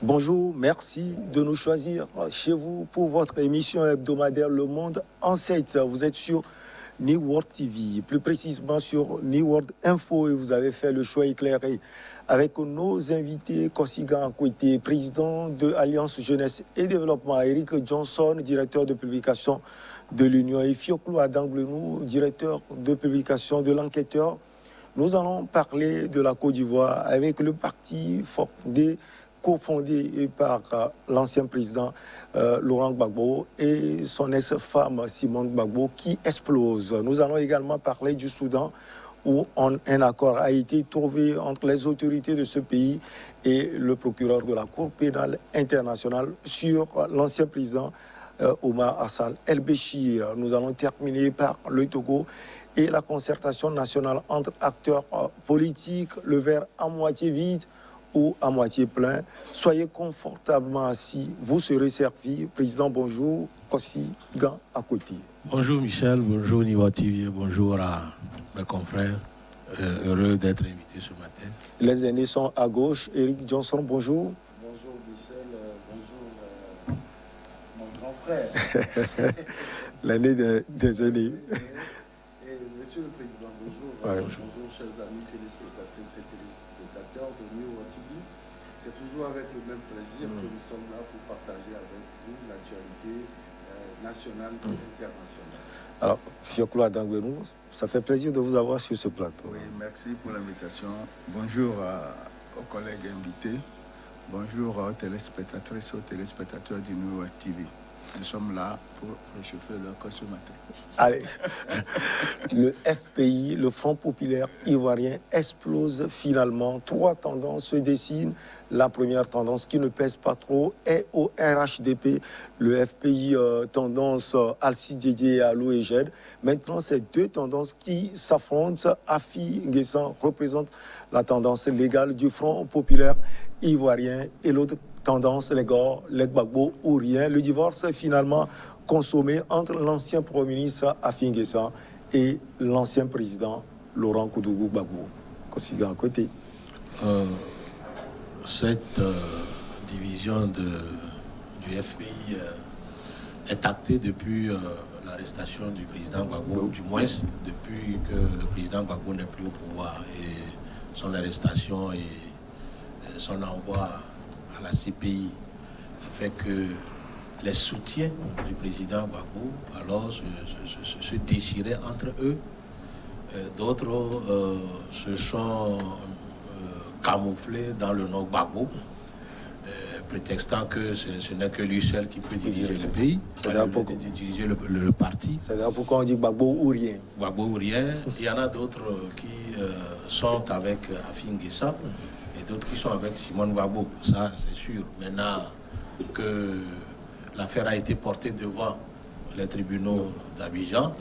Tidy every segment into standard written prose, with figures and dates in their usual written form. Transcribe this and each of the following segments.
Bonjour, merci de nous choisir chez vous pour votre émission hebdomadaire Le Monde en 7. Vous êtes sur New World TV, plus précisément sur New World Info, et vous avez fait le choix éclairé avec nos invités Kosiga Akwete, président de Alliance Jeunesse et Développement, Eric Johnson, directeur de publication de l'Union, et Fioclo Adangbenou, directeur de publication de l'Enquêteur. Nous allons parler de la Côte d'Ivoire avec le parti cofondé par l'ancien président Laurent Gbagbo et son ex-femme Simone Gbagbo qui explose. Nous allons également parler du Soudan où un accord a été trouvé entre les autorités de ce pays et le procureur de la Cour pénale internationale sur l'ancien président Omar Hassan El-Béchir. Nous allons terminer par le Togo et la concertation nationale entre acteurs politiques, le verre à moitié vide ou à moitié plein. Soyez confortablement assis, vous serez servi. Président, bonjour. Kosiga Akwete. Bonjour Michel, bonjour Niwa TV, bonjour à mes confrères. Heureux d'être invité ce matin. Les aînés sont à gauche. Eric Johnson, bonjour. Bonjour Michel, bonjour mon grand frère. L'aîné des aînés. Et monsieur le Président, bonjour. Ouais. Bonjour chers amis téléspectatrices et téléspectateurs de New World TV. C'est toujours avec le même plaisir que nous sommes là pour partager avec vous l'actualité nationale et internationale. Alors, Fioclo Adangbenou, ça fait plaisir de vous avoir sur ce plateau. Oui, merci pour l'invitation. Bonjour aux collègues invités. Bonjour aux téléspectatrices et aux téléspectateurs du New World TV. Nous sommes là pour réchauffer leur corps ce matin. Allez, le FPI, le Front populaire ivoirien, explose finalement. 3 tendances se dessinent. La première tendance qui ne pèse pas trop est au RHDP. Le FPI, tendance Alci et Allo et GED. Maintenant, c'est 2 tendances qui s'affrontent. Afi Nguessan représente la tendance légale du Front populaire ivoirien et l'autre tendance, les Gbagbo ou rien. Le divorce est finalement consommé entre l'ancien Premier ministre Afi Nguessan et l'ancien président Laurent Koudou Gbagbo. Kosiga Akwete. Cette division du FPI est actée depuis l'arrestation du président Gbagbo, du moins depuis que le président Gbagbo n'est plus au pouvoir, et son arrestation et son envoi à la CPI fait que les soutiens du président Gbagbo alors se déchiraient entre eux. D'autres se sont camouflés dans le nom Gbagbo, prétextant que ce n'est que lui seul qui peut diriger le pays, diriger le parti. C'est-à-dire pourquoi on dit Gbagbo ou rien. Gbagbo ou rien. Il y en a d'autres qui sont avec Afi Nguessan et d'autres qui sont avec Simone Gbagbo. Ça, c'est sûr. Maintenant que l'affaire a été portée devant les tribunaux d'Abidjan,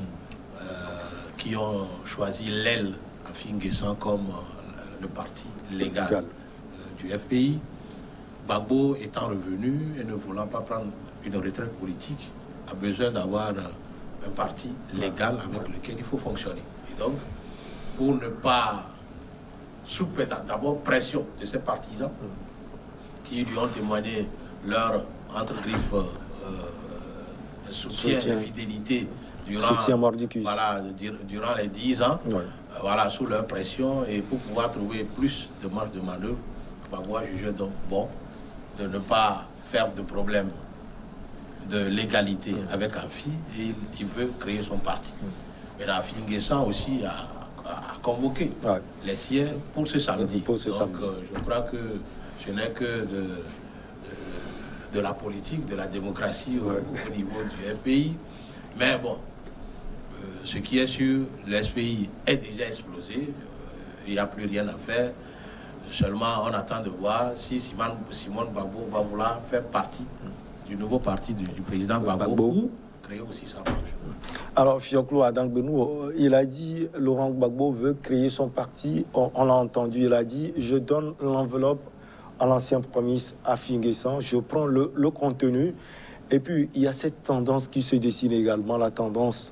qui ont choisi l'aile Afi Nguessan comme le parti légal du FPI, Gbagbo étant revenu et ne voulant pas prendre une retraite politique, a besoin d'avoir un parti légal avec lequel il faut fonctionner. Et donc, pour ne pas soumettre d'abord pression de ses partisans qui lui ont témoigné leur entre-griffes soutien et fidélité durant les 10 ans, sous leur pression, et pour pouvoir trouver plus de marge de manœuvre, Gbagbo a jugé donc bon de ne pas faire de problème de légalité avec Afi, et il veut créer son parti. Mais Afi Nguessan aussi a convoqué les siens pour ce samedi. Je crois que ce n'est que de la politique, de la démocratie au niveau du FPI. Mais bon, ce qui est sûr, le SPI est déjà explosé. Il n'y a plus rien à faire. Seulement, on attend de voir si Simone Gbagbo va vouloir faire partie du nouveau parti du président Gbagbo ou créer aussi sa branche. Alors, Fioclo Adangbenou, il a dit, Laurent Gbagbo veut créer son parti. On l'a entendu, il a dit, je donne l'enveloppe à l'ancien Premier ministre Afi Nguessan, je prends le contenu. Et puis, il y a cette tendance qui se dessine également, la tendance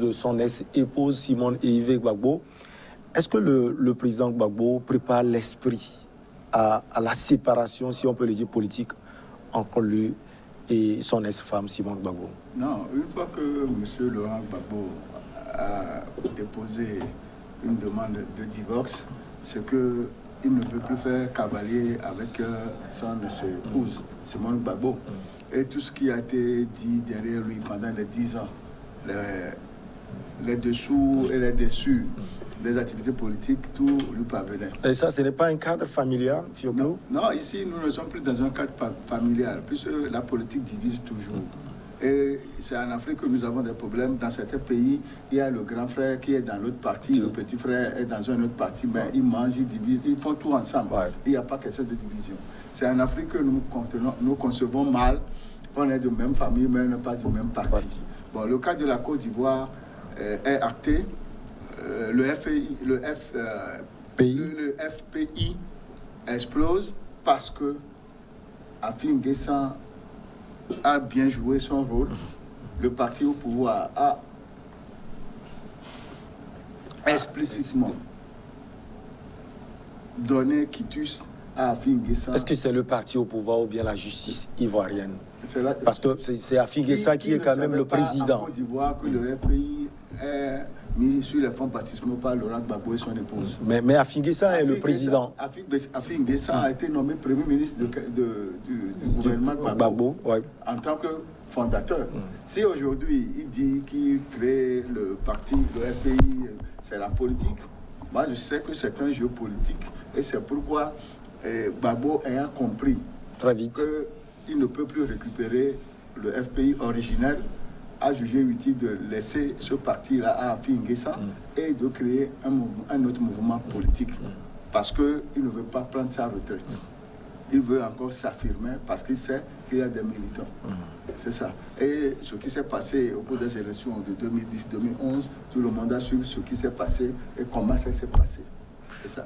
de son ex-épouse Simone et Yves Gbagbo. Est-ce que le président Gbagbo prépare l'esprit à la séparation, si on peut le dire, politique entre lui et son ex-femme Simone Gbagbo? Non, une fois que M. Laurent Gbagbo a déposé une demande de divorce, c'est qu'il ne veut plus faire cavalier avec son épouse, Simone Gbagbo. Et tout ce qui a été dit derrière lui pendant les 10 ans, les dessous et les dessus des activités politiques, tout lui parvenait. Et ça, ce n'est pas un cadre familial, Fioclo? Non, ici, nous ne sommes plus dans un cadre familial, puisque la politique divise toujours. Et c'est en Afrique que nous avons des problèmes. Dans certains pays, il y a le grand frère qui est dans l'autre parti, le petit frère est dans un autre parti, mais ils mangent, ils divisent, ils font tout ensemble. Il n'y a pas question de division. C'est en Afrique que nous concevons mal. On est de même famille, mais on n'est pas du même parti. Bon, le cas de la Côte d'Ivoire est acté. Le FPI explose parce que Afin Guessan a bien joué son rôle. Le parti au pouvoir a explicitement donné quitus à Afin Guessan. Est-ce que c'est le parti au pouvoir ou bien la justice ivoirienne? Parce que c'est Afin Guessan qui est quand même le président. En Côte d'Ivoire que le FPI est mis sur les fonds participaux par Laurent Gbagbo et son épouse. Mais Afin Guessan est le président. Afin Guessan a été nommé Premier ministre du gouvernement Gbagbo en tant que fondateur. Si aujourd'hui il dit qu'il crée le parti, le FPI, c'est la politique, moi je sais que c'est un jeu politique et c'est pourquoi Gbagbo ayant compris très vite qu'il ne peut plus récupérer le FPI originel, a jugé utile de laisser ce parti-là à Afin Guessan et de créer un autre mouvement politique parce qu'il ne veut pas prendre sa retraite. Il veut encore s'affirmer parce qu'il sait qu'il y a des militants. C'est ça. Et ce qui s'est passé au cours des élections de 2010-2011, tout le monde a su ce qui s'est passé et comment ça s'est passé. C'est ça.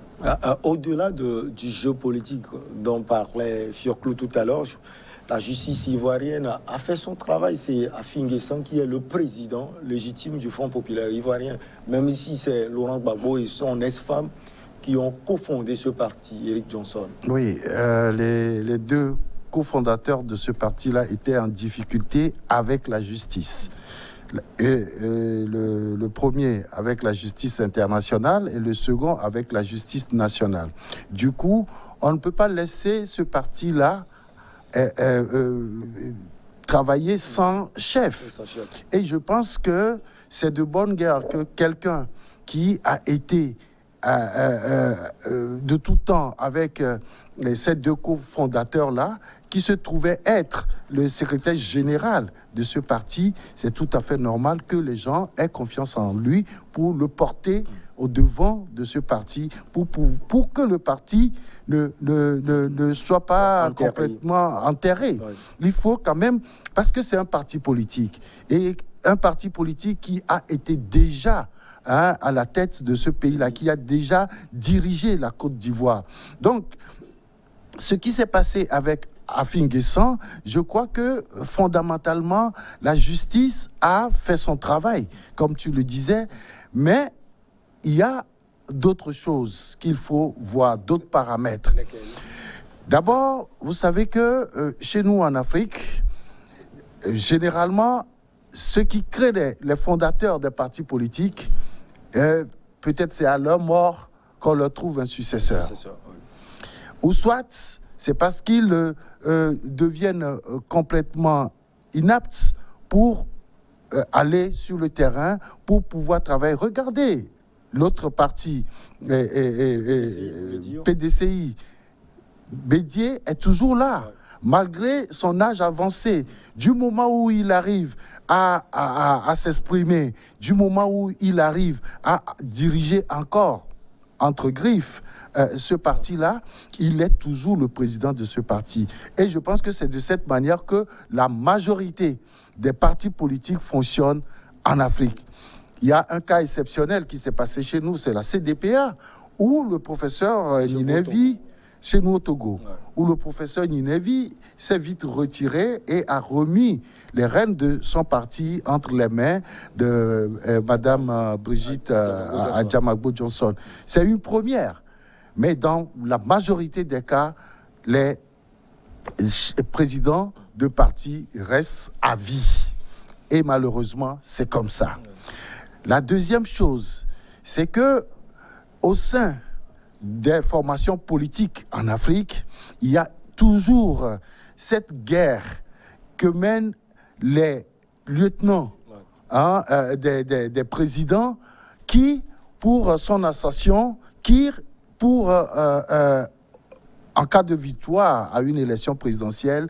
Au-delà du jeu politique dont parlait Fioclo tout à l'heure, la justice ivoirienne a fait son travail. C'est Afin Guessan qui est le président légitime du Front populaire ivoirien, même si c'est Laurent Gbagbo et son ex-femme qui ont cofondé ce parti, Eric Johnson. Oui, les deux cofondateurs de ce parti-là étaient en difficulté avec la justice. Et le premier avec la justice internationale et le second avec la justice nationale. Du coup, on ne peut pas laisser ce parti-là travailler sans chef. Et je pense que c'est de bonne guerre que quelqu'un qui a été de tout temps avec ces deux cofondateurs-là, qui se trouvait être le secrétaire général de ce parti, c'est tout à fait normal que les gens aient confiance en lui pour le porter au devant de ce parti, pour que le parti ne soit pas complètement enterré. Oui. Il faut quand même, parce que c'est un parti politique, et un parti politique qui a été déjà à la tête de ce pays-là, qui a déjà dirigé la Côte d'Ivoire. Donc, ce qui s'est passé avec Afin Guessan, je crois que fondamentalement, la justice a fait son travail, comme tu le disais, mais il y a d'autres choses qu'il faut voir, d'autres paramètres. D'abord, vous savez que chez nous en Afrique, généralement, ceux qui créent les fondateurs des partis politiques, peut-être c'est à leur mort qu'on leur trouve un successeur. Ou soit, c'est parce qu'ils deviennent complètement inaptes pour aller sur le terrain, pour pouvoir travailler. Regardez l'autre parti, PDCI. Bédier est toujours là, malgré son âge avancé. Du moment où il arrive à s'exprimer, du moment où il arrive à diriger encore, entre griffes, ce parti-là, il est toujours le président de ce parti. Et je pense que c'est de cette manière que la majorité des partis politiques fonctionnent en Afrique. Il y a un cas exceptionnel qui s'est passé chez nous, c'est la CDPA, où le professeur Ninevi, chez nous au Togo, où le professeur Ninevi s'est vite retiré et a remis les rênes de son parti entre les mains de Madame Brigitte Adjamagbo Johnson. C'est une première. Mais dans la majorité des cas, les présidents de parti restent à vie. Et malheureusement, c'est comme ça. La deuxième chose, c'est que au sein des formations politiques en Afrique, il y a toujours cette guerre que mènent les lieutenants des présidents qui, pour son assassination, qui, pour en cas de victoire à une élection présidentielle,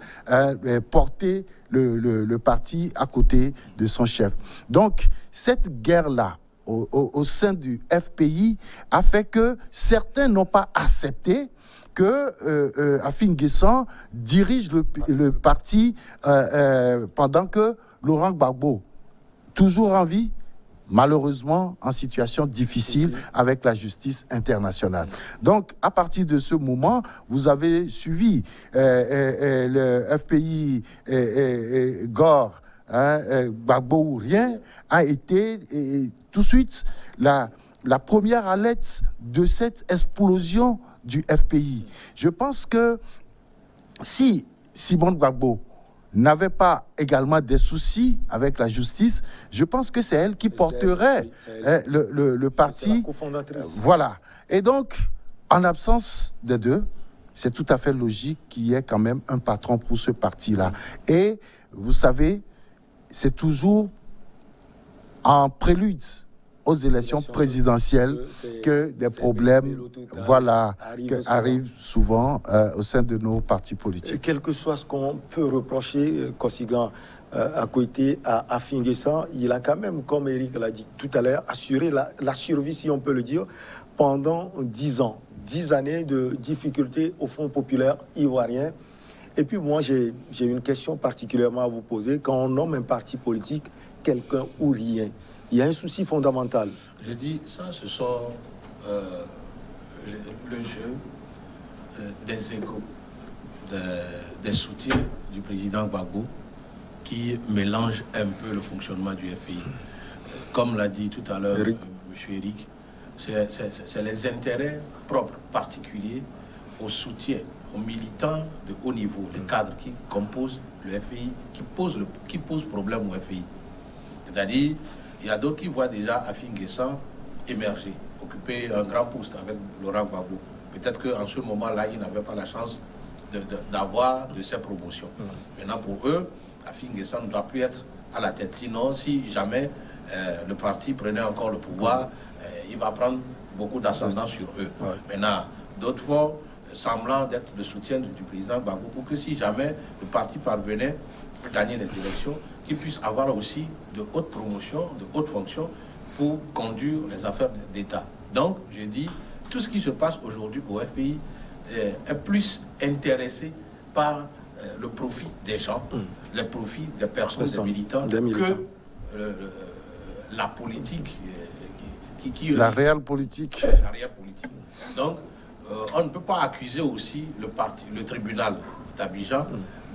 porter le parti à côté de son chef. Donc, cette guerre-là, au sein du FPI, a fait que certains n'ont pas accepté que Afin Guessan dirige le parti pendant que Laurent Gbagbo, toujours en vie, malheureusement en situation difficile avec la justice internationale. Donc, à partir de ce moment, vous avez suivi le FPI Gore, Gbagbo ou rien, a été tout de suite la première alerte de cette explosion du FPI. Je pense que si Simone Gbagbo n'avait pas également des soucis avec la justice, je pense que c'est elle qui porterait le parti. Voilà. Et donc, en absence des deux, c'est tout à fait logique qu'il y ait quand même un patron pour ce parti-là. Et vous savez, c'est toujours en prélude aux élections présidentielles que des problèmes arrivent souvent au sein de nos partis politiques. Et quel que soit ce qu'on peut reprocher, Kosigan, à côté à Afin Guessan, il a quand même, comme Eric l'a dit tout à l'heure, assuré la survie, si on peut le dire, pendant 10 ans. 10 années de difficultés au Front populaire ivoirien. Et puis moi, j'ai une question particulièrement à vous poser. Quand on nomme un parti politique, quelqu'un ou rien, il y a un souci fondamental. Je dis, ça, ce sont le jeu des égos, des soutiens du président Gbagbo qui mélange un peu le fonctionnement du FPI. Comme l'a dit tout à l'heure M. Eric, c'est les intérêts propres, particuliers, au soutien, aux militants de haut niveau, les cadres qui composent le FPI, qui posent problème au FPI. C'est-à-dire, il y a d'autres qui voient déjà Afin Guessan émerger, occuper un grand poste avec Laurent Gbagbo. Peut-être qu'en ce moment-là, il n'avait pas la chance d'avoir de ces promotions. Maintenant, pour eux, Afin Guessan ne doit plus être à la tête. Sinon, si jamais le parti prenait encore le pouvoir, il va prendre beaucoup d'ascendance sur eux. Maintenant, d'autres font semblant d'être le soutien du président Gbagbo pour que si jamais le parti parvenait à gagner les élections, qu'il puisse avoir aussi de hautes promotions, de hautes fonctions pour conduire les affaires d'État. Donc, je dis, tout ce qui se passe aujourd'hui au FPI est plus intéressé par le profit des gens, le profit des personnes, des militants, que la politique la réelle politique. La réelle politique. Donc, on ne peut pas accuser aussi le tribunal d'Abidjan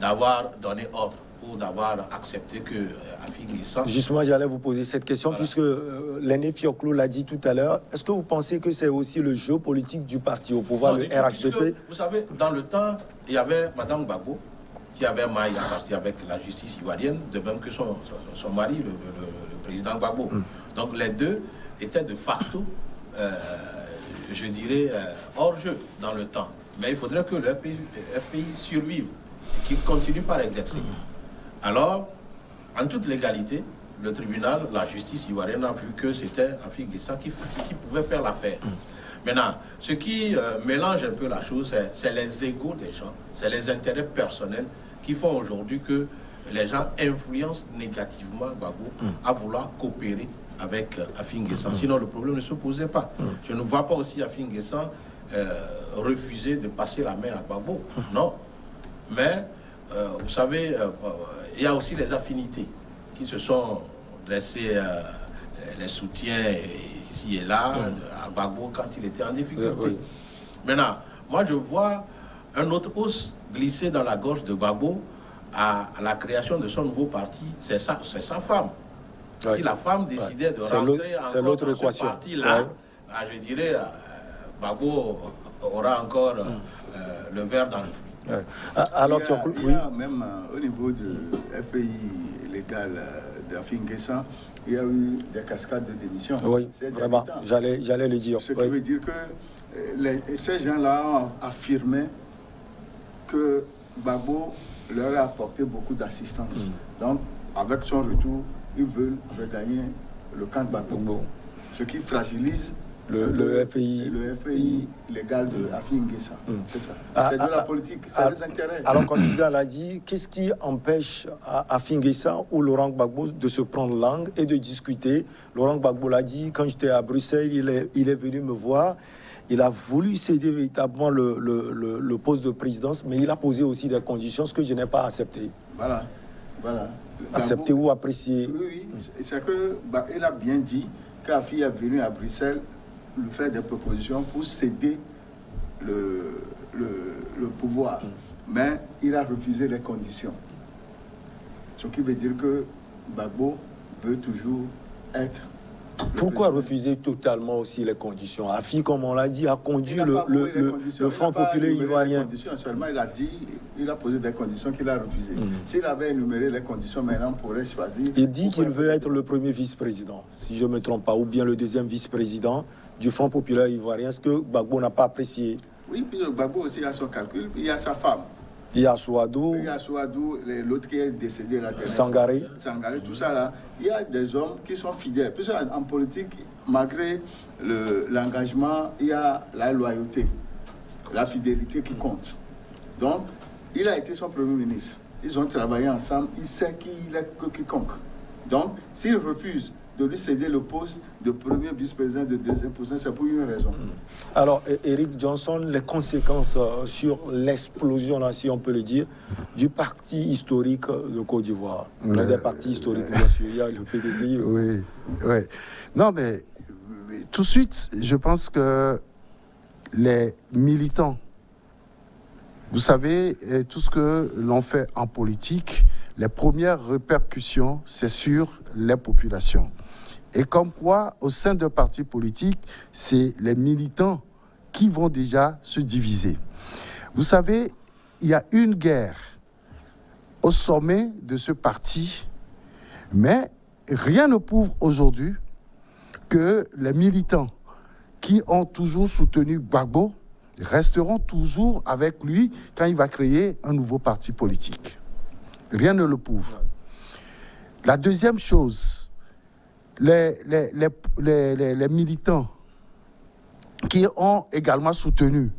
d'avoir donné ordre ou d'avoir accepté que Afin Guessan... Justement, j'allais vous poser cette question, puisque l'aîné Fioclo l'a dit tout à l'heure. Est-ce que vous pensez que c'est aussi le jeu politique du parti au pouvoir, le RHDP? Vous savez, dans le temps, il y avait Mme Gbagbo, qui avait maille à partir avec la justice ivoirienne, de même que son mari, le président Gbagbo. Donc les deux étaient de facto, je dirais, hors jeu dans le temps. Mais il faudrait que le FPI survive et qu'il continue par exercer. Alors, en toute légalité, le tribunal, la justice ivoirienne a vu que c'était Afin Guessan qui pouvait faire l'affaire. Maintenant, ce qui mélange un peu la chose, c'est les égos des gens, c'est les intérêts personnels qui font aujourd'hui que les gens influencent négativement Gbagbo à vouloir coopérer avec Afin Guessan. Sinon, le problème ne se posait pas. Je ne vois pas aussi Afin Guessan refuser de passer la main à Gbagbo. Non. Mais, vous savez, il y a aussi les affinités qui se sont dressées, les soutiens ici et là, à Gbagbo quand il était en difficulté. Maintenant, moi je vois un autre os glisser dans la gorge de Gbagbo à la création de son nouveau parti, c'est sa femme. Si la femme décidait de rentrer encore dans ce parti-là, je dirais, Gbagbo aura encore le verre dans le fruit. Ouais. Alors, il y a même au niveau de FPI légal d'Afingessa, il y a eu des cascades de démission. Oui, vraiment, j'allais le dire. Ce qui veut dire que ces gens-là ont affirmé que Gbagbo leur a apporté beaucoup d'assistance. Donc, avec son retour, ils veulent regagner le camp de Gbagbo. Ce qui fragilise le FPI légal de Afingessa. C'est ça. C'est de la politique, c'est des intérêts. Alors, quand Sida l'a dit, qu'est-ce qui empêche Afingessa ou Laurent Gbagbo de se prendre langue et de discuter? Laurent Gbagbo l'a dit, quand j'étais à Bruxelles, il est venu me voir. Il a voulu céder véritablement le poste de présidence, mais il a posé aussi des conditions, ce que je n'ai pas accepté. Voilà. Accepter ou apprécier. Oui, c'est qu'il a bien dit qu'Afi est venu à Bruxelles lui faire des propositions pour céder le pouvoir. Mais il a refusé les conditions. Ce qui veut dire que Gbagbo veut toujours être... Pourquoi refuser totalement aussi les conditions? Afi, comme on l'a dit, a conduit le Front populaire ivoirien. Seulement, il a posé des conditions qu'il a refusées. S'il avait énuméré les conditions, maintenant on pourrait choisir. Il dit qu'il veut être le premier vice-président, si je ne me trompe pas, ou bien le deuxième vice-président du Front populaire ivoirien, ce que Gbagbo n'a pas apprécié. Oui, puis Gbagbo aussi a son calcul, il y a sa femme. Il y a Souadou, l'autre qui est décédé là. Sangaré, tout ça là. Il y a des hommes qui sont fidèles. Puis en politique, malgré l'engagement, il y a la loyauté, la fidélité qui compte. Donc, il a été son premier ministre. Ils ont travaillé ensemble. Il sait qu'il est que quiconque. Donc, s'il refuse de lui céder le poste de premier vice-président, de deuxième président, c'est pour une raison. Alors, Eric Johnson, les conséquences sur l'explosion, là, si on peut le dire, du parti historique de Côte d'Ivoire. Il des partis historiques, bien sûr. Il y a le PDCI. Oui. Non, mais tout de suite, je pense que les militants, vous savez, tout ce que l'on fait en politique, les premières répercussions, c'est sur les populations. Et comme quoi, au sein d'un parti politique, c'est les militants qui vont déjà se diviser. Vous savez, il y a une guerre au sommet de ce parti, mais rien ne prouve aujourd'hui que les militants qui ont toujours soutenu Gbagbo resteront toujours avec lui quand il va créer un nouveau parti politique. Rien ne le prouve. La deuxième chose, les militants qui ont également soutenu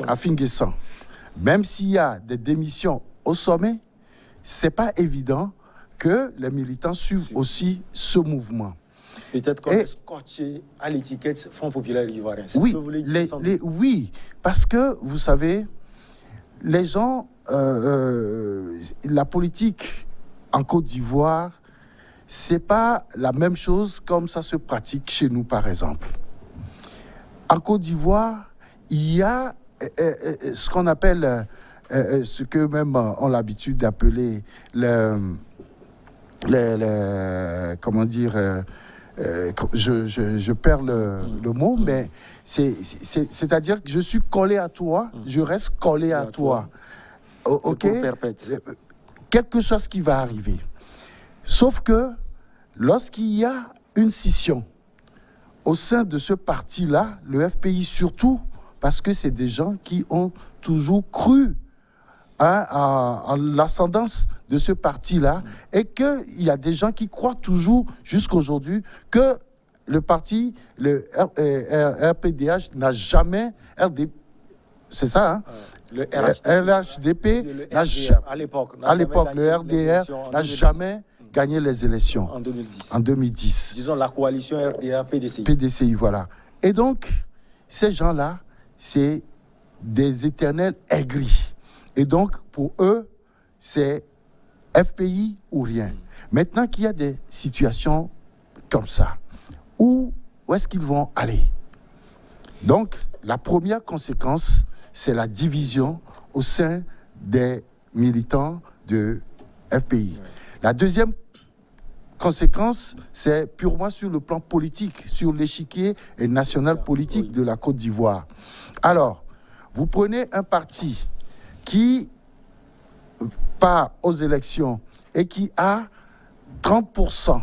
Afingessa, même s'il y a des démissions au sommet, ce n'est pas évident que les militants suivent aussi ce mouvement. Peut-être qu'on est scotché à l'étiquette Front populaire ivoirien. Oui, ce que vous voulez dire, oui, parce que, vous savez, les gens, la politique en Côte d'Ivoire, c'est pas la même chose comme ça se pratique chez nous, par exemple. En Côte d'Ivoire, il y a ce qu'on appelle, ce que même on a l'habitude d'appeler comment dire, je perds le mot, mais c'est-à-dire que je suis collé à toi, je reste collé à toi. Ok, quelque chose qui va arriver. Sauf que lorsqu'il y a une scission au sein de ce parti-là, le FPI surtout, parce que c'est des gens qui ont toujours cru en l'ascendance de ce parti-là, et qu'il y a des gens qui croient toujours, jusqu'à aujourd'hui, que le parti, le RPDH, n'a jamais... c'est ça, hein? Le RHDP, à l'époque, le RDR n'a jamais gagné les élections. En 2010. Disons la coalition RDR-PDCI. PDCI, voilà. Et donc, ces gens-là, c'est des éternels aigris. Et donc, pour eux, c'est FPI ou rien. Maintenant qu'il y a des situations comme ça, où est-ce qu'ils vont aller? Donc, la première conséquence, c'est la division au sein des militants de FPI. La deuxième conséquence, c'est purement sur le plan politique, sur l'échiquier national politique de la Côte d'Ivoire. Alors, vous prenez un parti qui part aux élections et qui a 30%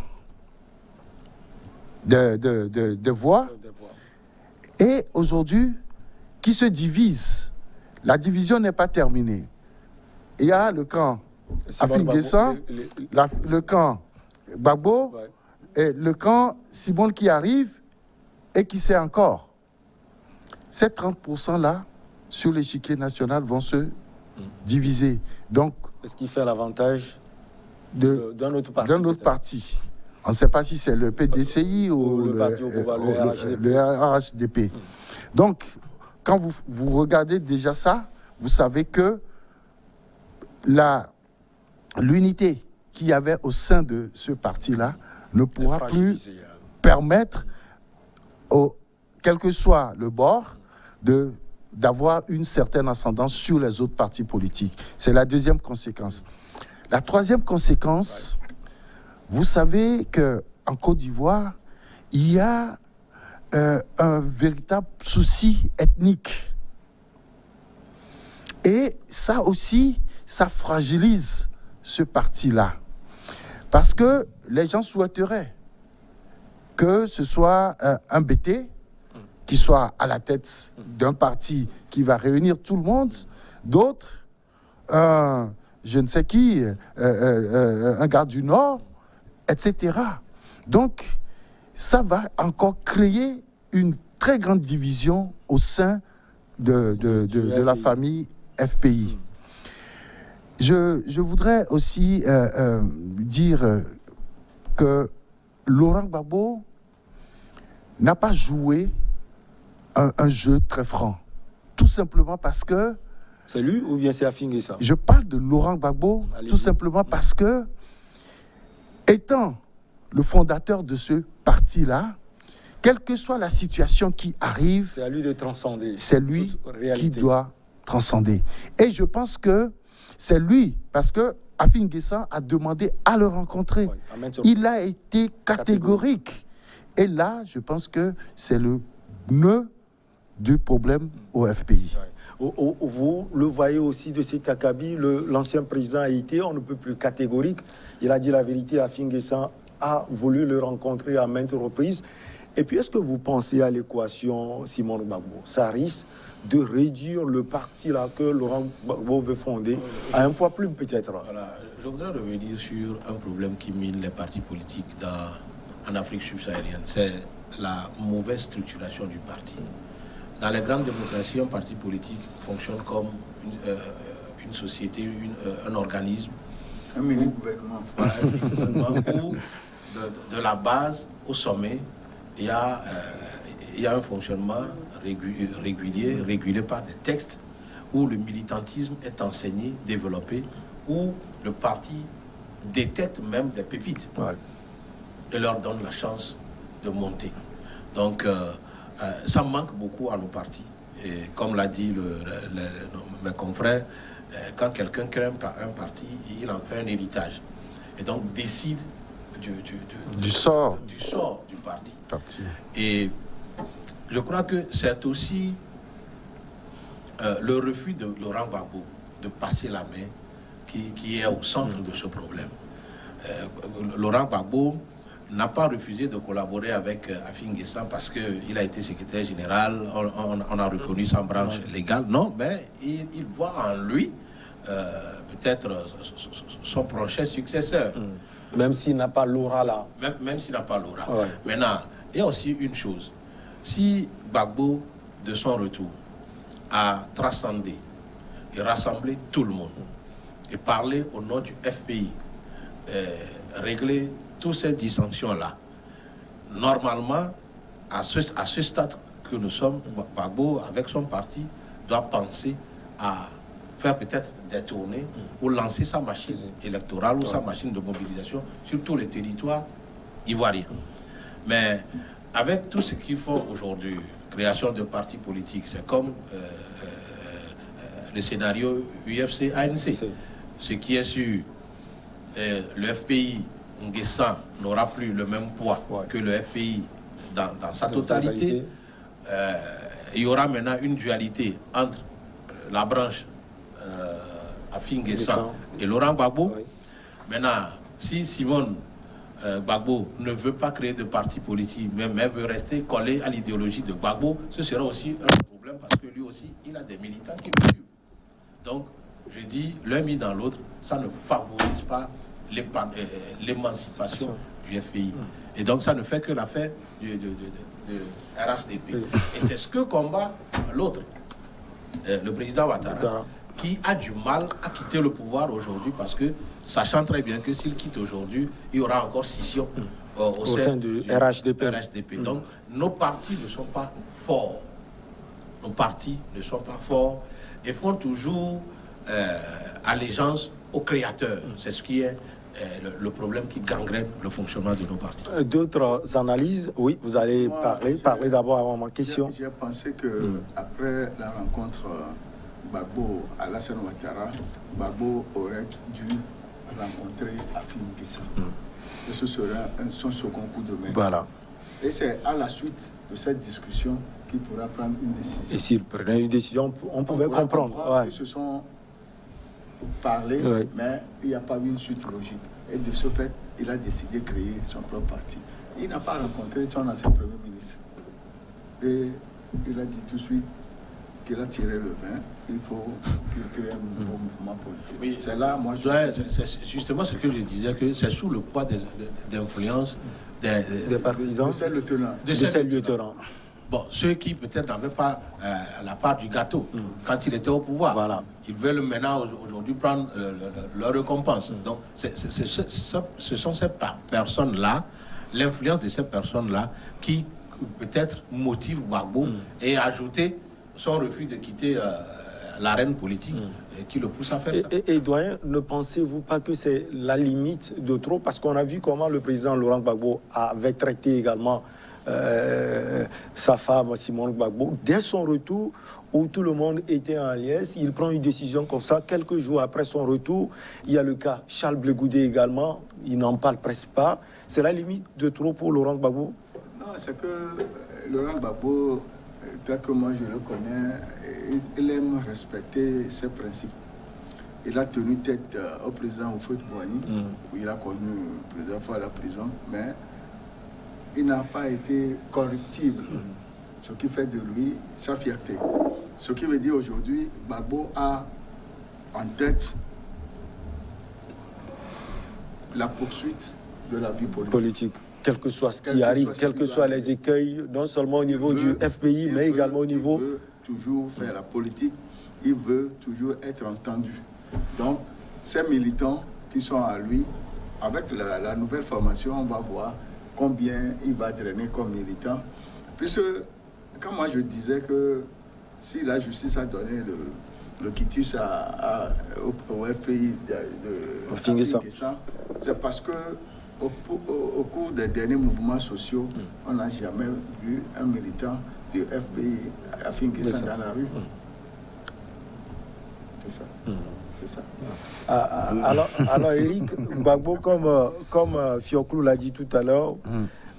de voix, et aujourd'hui, qui se divise. La division n'est pas terminée. Il y a le camp Afin Guessan, le camp Gbagbo, et le camp Simone qui arrive et qui sait encore. Ces 30%-là, sur l'échiquier national, vont se diviser. Donc, ce qui fait l'avantage d'un autre parti. On ne sait pas si c'est le PDCI ou le RHDP. Donc, quand vous regardez déjà ça, vous savez que l'unité qu'il y avait au sein de ce parti-là ne pourra plus permettre, quel que soit le bord, d'avoir une certaine ascendance sur les autres partis politiques. C'est la deuxième conséquence. La troisième conséquence, vous savez qu'en Côte d'Ivoire, il y a un véritable souci ethnique. Et ça aussi, ça fragilise ce parti-là. Parce que les gens souhaiteraient que ce soit un BT qui soit à la tête d'un parti qui va réunir tout le monde, d'autres, je ne sais qui, un gars du Nord, etc. Donc, ça va encore créer une très grande division au sein de la famille FPI. Je voudrais aussi dire que Laurent Gbagbo n'a pas joué un jeu très franc. Tout simplement parce que... C'est lui ou bien c'est Afin Guessan? Je parle de Laurent Gbagbo tout simplement parce que, étant le fondateur de ce parti-là, quelle que soit la situation qui arrive, c'est à lui de transcender. C'est lui qui doit transcender. Et je pense que c'est lui, parce que Afin Guessan a demandé à le rencontrer. Ouais, il a été catégorique. Et là, je pense que c'est le nœud du problème au FPI. Ouais. Vous le voyez aussi de cet acabit, l'ancien président a été, on ne peut plus catégorique. Il a dit la vérité, Afin Guessan a voulu le rencontrer à maintes reprises. Et puis, est-ce que vous pensez à l'équation Simone Gbagbo? Ça risque de réduire le parti là que Laurent Gbagbo veut fonder à un poids plume peut-être. Voilà. Je voudrais revenir sur un problème qui mine les partis politiques en Afrique subsaharienne. C'est la mauvaise structuration du parti. Dans les grandes démocraties, un parti politique fonctionne comme une société, un organisme. Un mini-gouvernement. Voilà, un mini-gouvernement où, de la base au sommet, il y a un fonctionnement régulier, régulé par des textes, où le militantisme est enseigné, développé, où le parti détecte même des pépites et leur donne la chance de monter. Donc, ça manque beaucoup à nos partis. Et comme l'a dit mes confrères, quand quelqu'un crée un parti, il en fait un héritage. Et donc décide du sort du parti. Et je crois que c'est aussi le refus de Laurent Gbagbo de passer la main qui est au centre de ce problème. Laurent Gbagbo n'a pas refusé de collaborer avec Afin Guessan parce qu'il a été secrétaire général, on a reconnu sa branche légale. Non, mais il voit en lui peut-être son prochain successeur. Même s'il n'a pas l'aura là. Même s'il n'a pas l'aura. Ouais. Maintenant, il y a aussi une chose. Si Gbagbo, de son retour, a transcendé et rassemblé tout le monde, et parlé au nom du FPI, régler toutes ces dissensions-là, normalement, à ce stade que nous sommes, Gbagbo, avec son parti, doit penser à faire peut-être des tournées ou lancer sa machine électorale ou sa machine de mobilisation sur tous les territoires ivoiriens. Mais avec tout ce qu'ils font aujourd'hui, création de partis politiques, c'est comme le scénario UFC-ANC. Ce qui est sûr, le FPI Nguessan n'aura plus le même poids que le FPI dans sa totalité, il y aura maintenant une dualité entre la branche Afin Nguessan et Laurent Gbagbo. Maintenant, si Simone Gbagbo ne veut pas créer de parti politique, mais veut rester collé à l'idéologie de Gbagbo, ce sera aussi un problème parce que lui aussi, il a des militants qui le suivent. Donc, je dis, l'un mis dans l'autre, ça ne favorise pas l'émancipation du FPI. Et donc, ça ne fait que l'affaire de RHDP. Et c'est ce que combat l'autre, le président Ouattara, qui a du mal à quitter le pouvoir aujourd'hui parce que, sachant très bien que s'il quitte aujourd'hui, il y aura encore scission au sein du RHDP. Donc, nos partis ne sont pas forts. Nos partis ne sont pas forts et font toujours allégeance au créateur. C'est ce qui est le problème qui gangrène le fonctionnement de nos partis. D'autres analyses, oui, vous allez parler d'abord avant ma question. J'ai pensé que après la rencontre Gbagbo à Alassane Ouattara, Gbagbo aurait dû rencontrer Afin Nguessan. Et ce serait son second coup de main. Voilà. Et c'est à la suite de cette discussion qu'il pourra prendre une décision. Et s'il prenait une décision, on pouvait comprendre. Ils se sont parlé, mais il n'y a pas eu une suite logique. Et de ce fait, il a décidé de créer son propre parti. Il n'a pas rencontré son ancien Premier ministre. Et il a dit tout de suite qu'il a tiré le vin. Il faut qu'il crée un nouveau mouvement politique. Oui. C'est là, moi, c'est justement ce que je disais, que c'est sous le poids d'influence des partisans, de ces lieutenants. Bon, ceux qui peut-être n'avaient pas la part du gâteau quand il était au pouvoir. Voilà. Ils veulent maintenant, aujourd'hui, prendre leur récompense. Donc, ce sont ces personnes-là, l'influence de ces personnes-là, qui peut-être motive Gbagbo et ajouter son refus de quitter l'arène politique qui le pousse à faire ça. Et doyen, ne pensez-vous pas que c'est la limite de trop? Parce qu'on a vu comment le président Laurent Gbagbo avait traité également sa femme Simone Gbagbo. Dès son retour, où tout le monde était en liesse, il prend une décision comme ça. Quelques jours après son retour, il y a le cas Charles Blé Goudé également. Il n'en parle presque pas. C'est la limite de trop pour Laurent Gbagbo? Non, c'est que Laurent Gbagbo, tel que moi je le connais, il aime respecter ses principes. Il a tenu tête au président Houphouët-Boigny, où il a connu plusieurs fois la prison, mais il n'a pas été corruptible, ce qui fait de lui sa fierté. Ce qui veut dire aujourd'hui, Gbagbo a en tête la poursuite de la vie politique. Quel que soit ce qui arrive, quels que soient les écueils, non seulement au niveau du FPI, mais également au niveau... Il veut toujours faire la politique, il veut toujours être entendu. Donc, ces militants qui sont à lui, avec la nouvelle formation, on va voir combien il va drainer comme militant. Puisque, quand moi je disais que si la justice a donné le quitus au FPI de Afin Nguessan, c'est parce que au cours des derniers mouvements sociaux, on n'a jamais vu un militant du FPI Afin Nguessan dans la rue. C'est ça. C'est ça. Alors Eric, Gbagbo, comme Fioclou l'a dit tout à l'heure,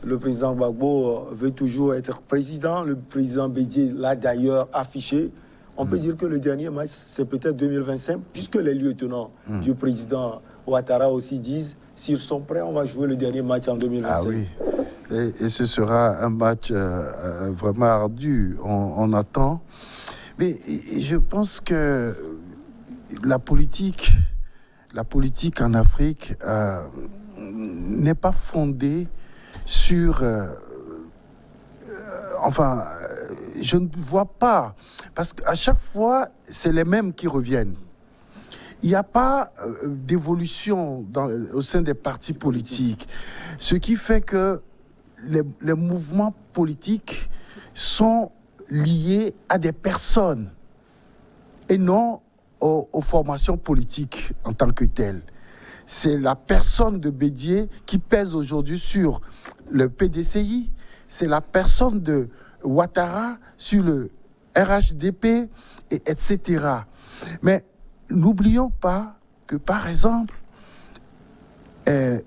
le président Gbagbo veut toujours être président. Le président Bédié l'a d'ailleurs affiché. On peut dire que le dernier match, c'est peut-être 2025, puisque les lieutenants du président Ouattara aussi disent, s'ils sont prêts, on va jouer le dernier match en 2025. Ah oui, et ce sera un match vraiment ardu. On attend. Mais je pense que la politique en Afrique n'est pas fondée sur... je ne vois pas, parce qu'à chaque fois, c'est les mêmes qui reviennent. Il n'y a pas d'évolution au sein des partis politiques, ce qui fait que les mouvements politiques sont liés à des personnes et non aux formations politiques en tant que telles. C'est la personne de Bédié qui pèse aujourd'hui sur le PDCI, c'est la personne de Ouattara sur le RHDP, etc. Mais n'oublions pas que, par exemple,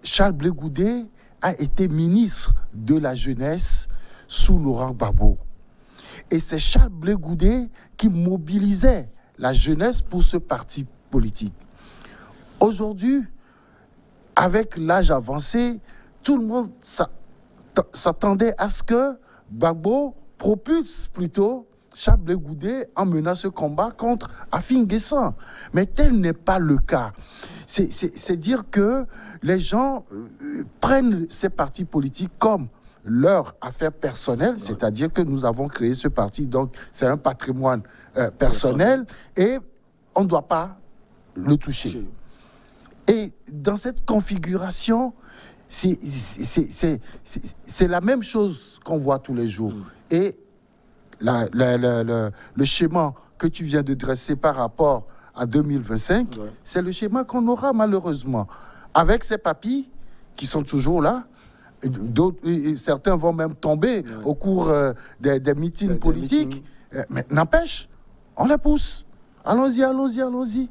Charles Blé Goudé a été ministre de la jeunesse sous Laurent Gbagbo. Et c'est Charles Blé Goudé qui mobilisait la jeunesse pour ce parti politique. Aujourd'hui, avec l'âge avancé, tout le monde s'attendait à ce que Gbagbo propulse plutôt Charles Blé Goudé en menant ce combat contre Afin Guessan. Mais tel n'est pas le cas. C'est dire que les gens prennent ces partis politiques comme leur affaire personnelle, c'est-à-dire que nous avons créé ce parti, donc c'est un patrimoine personnel et on ne doit pas le toucher. Et dans cette configuration, c'est la même chose qu'on voit tous les jours. Et le schéma que tu viens de dresser par rapport à 2025, c'est le schéma qu'on aura malheureusement. Avec ces papis qui sont toujours là, certains vont même tomber au cours des meetings politiques. Mais n'empêche, on les pousse. Allons-y, allons-y, allons-y.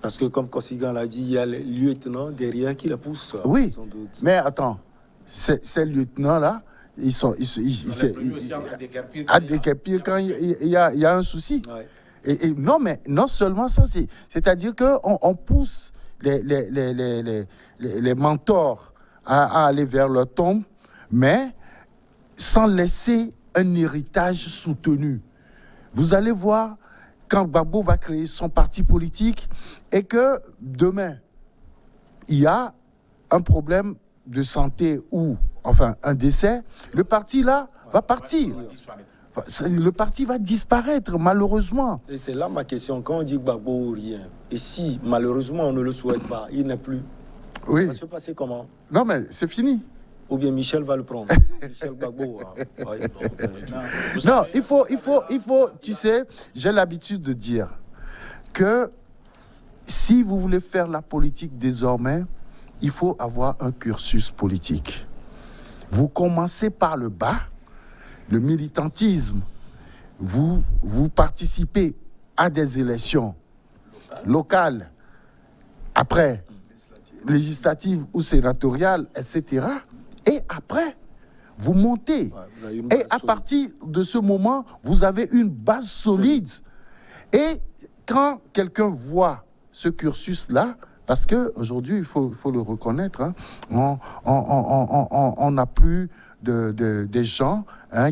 Parce que comme Kosigan l'a dit, il y a les lieutenants derrière qui les poussent. Oui, mais attends, ces lieutenants-là, ils sont à déguerpir quand il y a un souci. Ouais. Et non, mais non seulement ça, c'est-à-dire qu'on pousse les mentors à aller vers leur tombe, mais sans laisser un héritage soutenu. Vous allez voir, quand Gbagbo va créer son parti politique et que demain, il y a un problème de santé ou, enfin, un décès, le parti là va partir. Le parti va disparaître, malheureusement. Et c'est là ma question. Quand on dit Gbagbo ou rien, et si, malheureusement, on ne le souhaite pas, il n'est plus, oui. Ça va se passer comment? Non, mais c'est fini. Ou bien Michel va le prendre. Michel Gbagbo. Hein. Ouais, non, il faut, tu sais, j'ai l'habitude de dire que si vous voulez faire la politique désormais, il faut avoir un cursus politique. Vous commencez par le bas, le militantisme. Vous participez à des élections locales, après législatives ou sénatoriales, etc. Et après, vous montez. Et à partir de ce moment, vous avez une base solide. Et quand quelqu'un voit ce cursus-là, parce qu'aujourd'hui, il faut le reconnaître, hein, on n'a plus des gens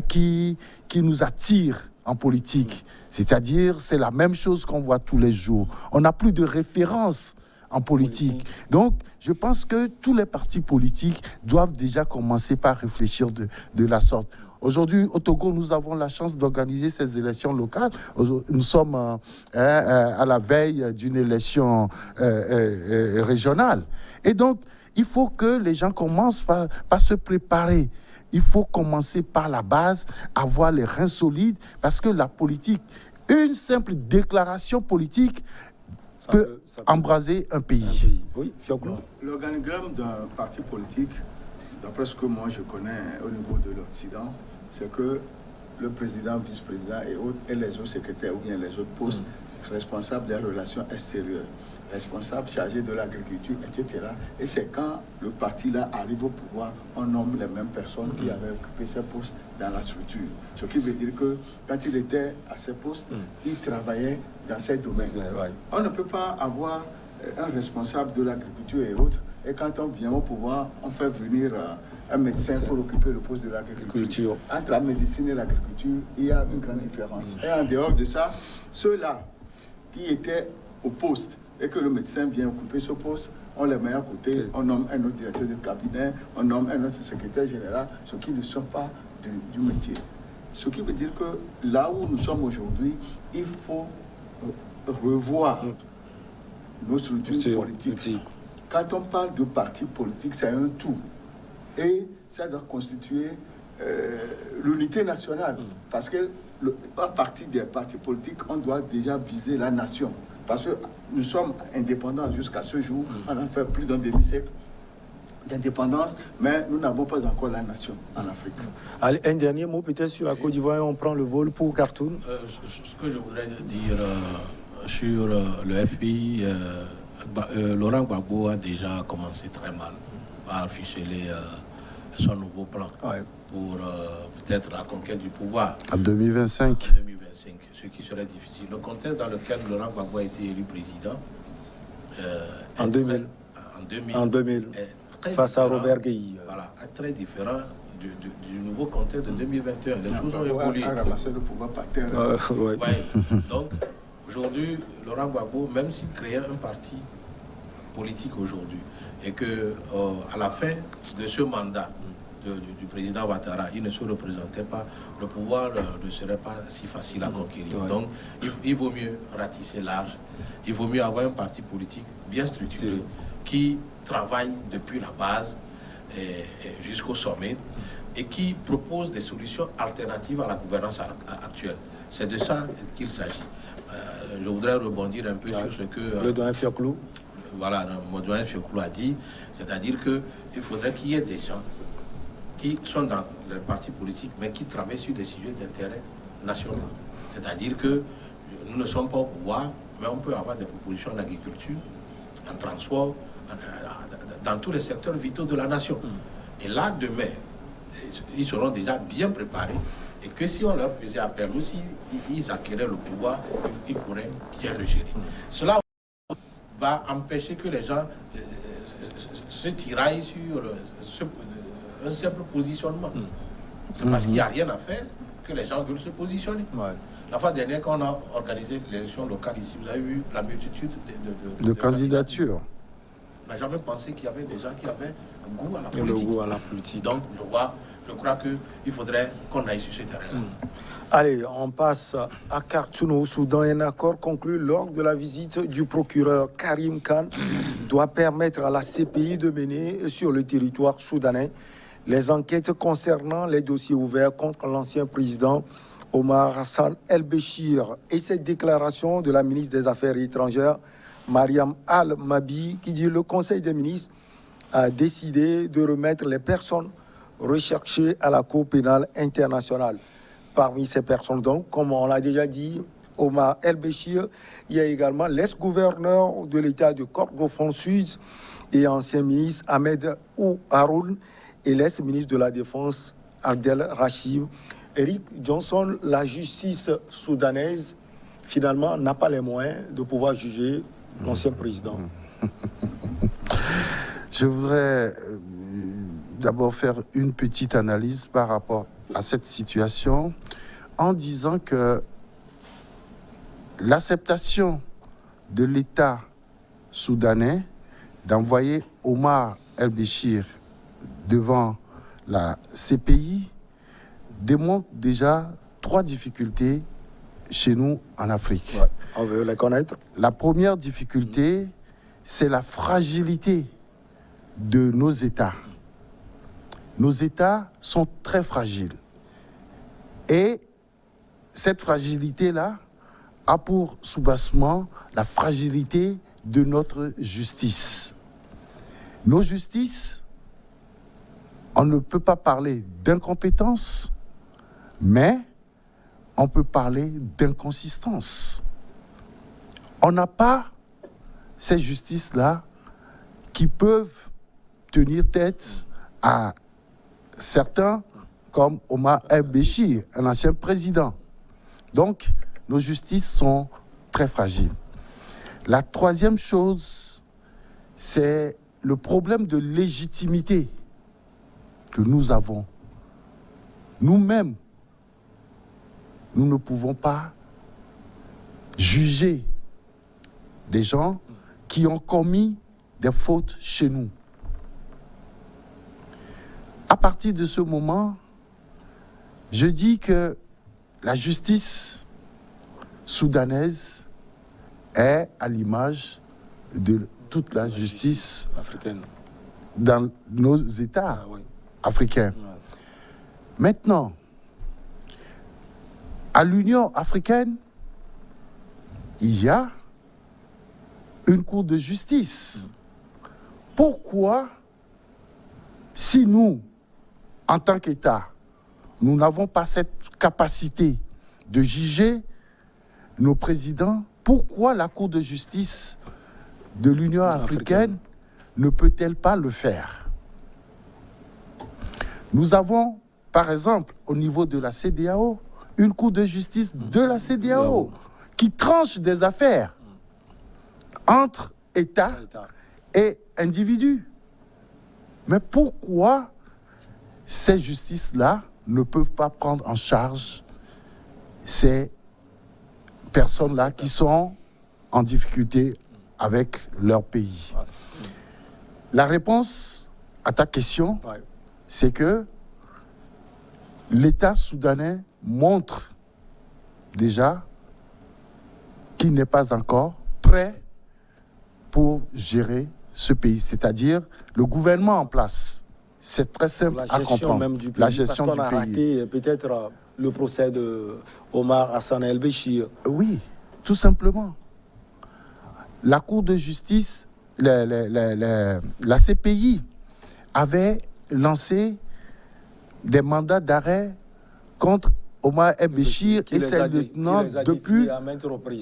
qui nous attirent en politique. C'est-à-dire, c'est la même chose qu'on voit tous les jours. On n'a plus de référence en politique. Donc, je pense que tous les partis politiques doivent déjà commencer par réfléchir de la sorte. Aujourd'hui, au Togo, nous avons la chance d'organiser ces élections locales. Nous sommes à la veille d'une élection régionale. Et donc, il faut que les gens commencent par se préparer. Il faut commencer par la base, avoir les reins solides, parce que la politique, une simple déclaration politique peut embraser un pays. Oui, l'organigramme d'un parti politique, d'après ce que moi je connais au niveau de l'Occident, c'est que le président, vice-président et les autres secrétaires ou bien les autres postes responsables des relations extérieures, responsables chargés de l'agriculture, etc. Et c'est quand le parti-là arrive au pouvoir, on nomme les mêmes personnes qui avaient occupé ces postes dans la structure. Ce qui veut dire que quand il était à ces postes, il travaillait dans ces domaines. On ne peut pas avoir un responsable de l'agriculture et autres, et quand on vient au pouvoir, on fait venir un médecin pour occuper le poste de l'agriculture. Entre la médecine et l'agriculture, il y a une grande différence. Et en dehors de ça, ceux-là qui étaient au poste et que le médecin vient occuper ce poste, on les met à côté, on nomme un autre directeur de cabinet, on nomme un autre secrétaire général, ceux qui ne sont pas du métier. Ce qui veut dire que là où nous sommes aujourd'hui, il faut revoir nos structures politiques. Quand on parle de parti politique, c'est un tout. Et ça doit constituer l'unité nationale. Parce que à partir des partis politiques, on doit déjà viser la nation. Parce que nous sommes indépendants jusqu'à ce jour. On a fait plus d'un demi-siècle d'indépendance, mais nous n'avons pas encore la nation en Afrique. Allez, un dernier mot peut-être sur la Côte d'Ivoire, on prend le vol pour Khartoum. Ce que je voudrais dire sur le FPI, Laurent Gbagbo a déjà commencé très mal. va ficeler son nouveau plan pour peut-être la conquête du pouvoir. En 2025. En 2025, ce qui serait difficile. Le contexte dans lequel Laurent Gbagbo a été élu président en 2000. En 2000. Face à Robert Gueye. Voilà, est très différent du nouveau contexte de 2021. Les choses ont évolué. Le pouvoir par terre. Donc, aujourd'hui, Laurent Gbagbo, même s'il créait un parti politique aujourd'hui, et que à la fin de ce mandat du président Ouattara, il ne se représentait pas, le pouvoir ne serait pas si facile à conquérir. Donc, il vaut mieux ratisser large, il vaut mieux avoir un parti politique bien structuré, qui travaille depuis la base jusqu'au sommet, et qui propose des solutions alternatives à la gouvernance actuelle. C'est de ça qu'il s'agit. Je voudrais rebondir un peu sur ce que... le doyen Fioclou. Voilà, le doyen Fioclou a dit, c'est-à-dire qu'il faudrait qu'il y ait des gens qui sont dans les partis politiques, mais qui travaillent sur des sujets d'intérêt national. C'est-à-dire que nous ne sommes pas au pouvoir, mais on peut avoir des propositions en agriculture, en transport, dans tous les secteurs vitaux de la nation. Et là, demain, ils seront déjà bien préparés, et que si on leur faisait appel aussi, ils acquéraient le pouvoir, ils pourraient bien le gérer. Cela va empêcher que les gens se tiraillent sur un simple positionnement. C'est parce qu'il n'y a rien à faire que les gens veulent se positionner. La fois dernière, quand on a organisé l'élection locale ici, vous avez vu la multitude de candidatures. On n'a jamais pensé qu'il y avait des gens qui avaient un goût à la politique. Le goût à la politique. Donc, je crois qu'il faudrait qu'on aille sur ce terrain-là. Allez, on passe à Khartoum, au Soudan. Un accord conclu lors de la visite du procureur Karim Khan doit permettre à la CPI de mener sur le territoire soudanais les enquêtes concernant les dossiers ouverts contre l'ancien président Omar Hassan El-Béchir. Et cette déclaration de la ministre des Affaires étrangères, Mariam Al-Mabi, qui dit le Conseil des ministres a décidé de remettre les personnes recherchées à la Cour pénale internationale. Parmi ces personnes, donc, comme on l'a déjà dit, Omar El-Béchir, il y a également l'ex-gouverneur de l'État de Kordofan Sud et ancien ministre Ahmed Haroun et l'ex-ministre de la Défense Abdel Rachid. Eric Johnson, la justice soudanaise, finalement, n'a pas les moyens de pouvoir juger l'ancien président. Je voudrais d'abord faire une petite analyse par rapport à cette situation en disant que l'acceptation de l'État soudanais d'envoyer Omar El-Béchir devant la CPI démontre déjà 3 difficultés chez nous en Afrique. Ouais, on veut les connaître. La première difficulté, c'est la fragilité de nos États. Nos États sont très fragiles. Et cette fragilité-là a pour soubassement la fragilité de notre justice. Nos justices, on ne peut pas parler d'incompétence, mais on peut parler d'inconsistance. On n'a pas ces justices-là qui peuvent tenir tête à certains comme Omar El-Béchir, un ancien président. Donc, nos justices sont très fragiles. La troisième chose, c'est le problème de légitimité que nous avons. Nous-mêmes, nous ne pouvons pas juger des gens qui ont commis des fautes chez nous. À partir de ce moment, je dis que la justice soudanaise est à l'image de toute la justice africaine dans nos États africains. Maintenant, à l'Union africaine, il y a une cour de justice. Pourquoi, si nous, en tant qu'État, nous n'avons pas cette capacité de juger nos présidents, pourquoi la Cour de justice de l'Union africaine ne peut-elle pas le faire? Nous avons, par exemple, au niveau de la CEDEAO, une cour de justice de la CEDEAO qui tranche des affaires entre États et individus. Mais pourquoi ces justices-là ne peuvent pas prendre en charge ces personnes-là qui sont en difficulté avec leur pays? La réponse à ta question, c'est que l'État soudanais montre déjà qu'il n'est pas encore prêt pour gérer ce pays, c'est-à-dire le gouvernement en place. C'est très simple à comprendre. Même du pays, la gestion parce qu'on du a pays. raté peut-être le procès de Omar Hassan el-Béchir. Oui, tout simplement. La Cour de justice, la CPI avait lancé des mandats d'arrêt contre Omar el-Béchir et ses lieutenants depuis...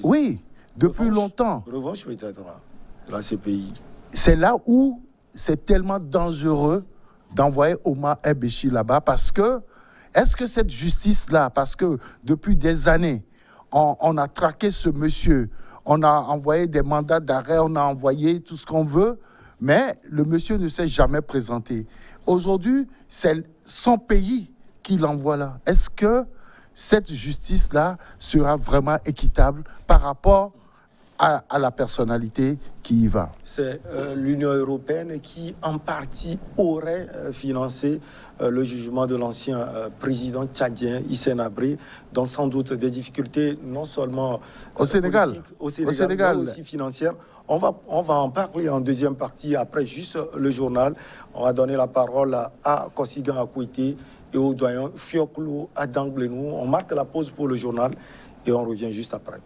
Oui, depuis longtemps. Revanche peut-être, la CPI. C'est là où c'est tellement dangereux d'envoyer Omar el-Béchir là-bas parce que, est-ce que cette justice-là, parce que depuis des années, on a traqué ce monsieur, on a envoyé des mandats d'arrêt, on a envoyé tout ce qu'on veut, mais le monsieur ne s'est jamais présenté. Aujourd'hui, c'est son pays qui l'envoie là. Est-ce que cette justice-là sera vraiment équitable par rapport à la personnalité qui y va? C'est l'Union européenne qui, en partie, aurait financé le jugement de l'ancien président tchadien, Hissène Habré, dont sans doute des difficultés non seulement au Sénégal, mais aussi financières. On va en parler en deuxième partie, après juste le journal. On va donner la parole à Kosigan Akouité et au doyen Fioklo Adanglenou. On marque la pause pour le journal et on revient juste après.